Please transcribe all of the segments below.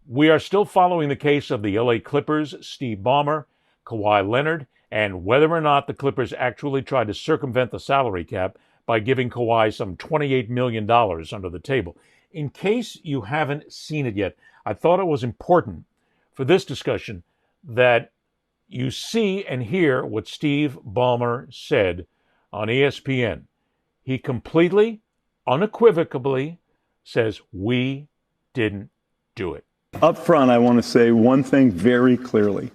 We are still following the case of the LA Clippers, Steve Ballmer, Kawhi Leonard, and whether or not the Clippers actually tried to circumvent the salary cap by giving Kawhi some $28 million under the table. In case you haven't seen it yet, I thought it was important for this discussion that you see and hear what Steve Ballmer said on ESPN. He completely, unequivocally says, we didn't do it. Up front, I want to say one thing very clearly.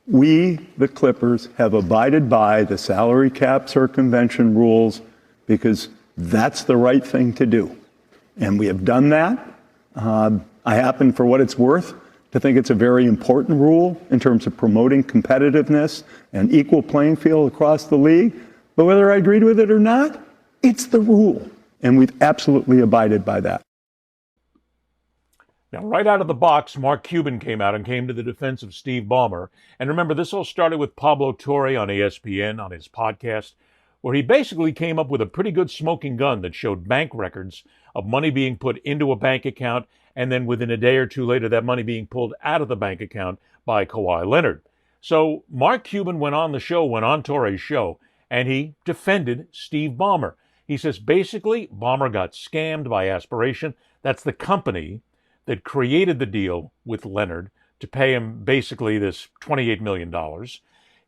We, the Clippers, have abided by the salary cap circumvention rules because that's the right thing to do. And we have done that. I happen, for what it's worth, to think it's a very important rule in terms of promoting competitiveness and equal playing field across the league. But whether I agreed with it or not, it's the rule. And we've absolutely abided by that. Now, right out of the box, Mark Cuban came out and came to the defense of Steve Ballmer. And remember, this all started with Pablo Torre on ESPN on his podcast, where he basically came up with a pretty good smoking gun that showed bank records of money being put into a bank account, and then within a day or two later, that money being pulled out of the bank account by Kawhi Leonard. So Mark Cuban went on Torre's show, and he defended Steve Ballmer. He says basically Ballmer got scammed by Aspiration. That's the company that created the deal with Leonard to pay him basically this $28 million.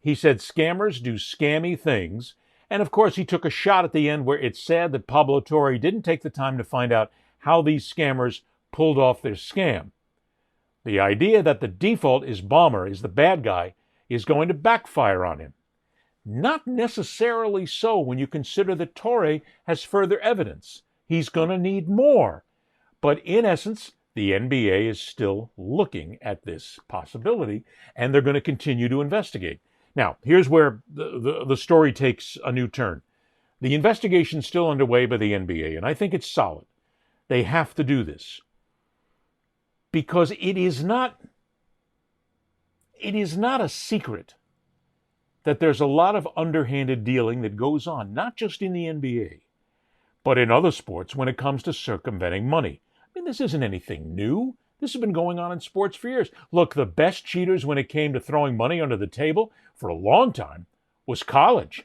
He said scammers do scammy things. And of course, he took a shot at the end where it's sad that Pablo Torre didn't take the time to find out how these scammers pulled off their scam. The idea that the default is Ballmer, is the bad guy, is going to backfire on him. Not necessarily so when you consider that Torre has further evidence. He's going to need more. But in essence, the NBA is still looking at this possibility, and they're going to continue to investigate. Now, here's where the story takes a new turn. The investigation's still underway by the NBA, and I think it's solid. They have to do this. Because it is not a secret that there's a lot of underhanded dealing that goes on, not just in the NBA, but in other sports when it comes to circumventing money. I mean, this isn't anything new. This has been going on in sports for years. Look, the best cheaters when it came to throwing money under the table for a long time was college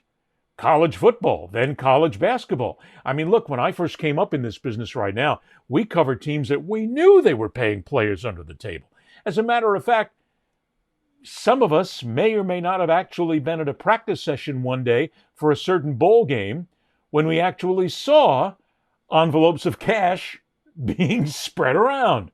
football, then college basketball. I mean, look, when I first came up in this business right now, we covered teams that we knew they were paying players under the table. As a matter of fact, some of us may or may not have actually been at a practice session one day for a certain bowl game when we actually saw envelopes of cash being spread around.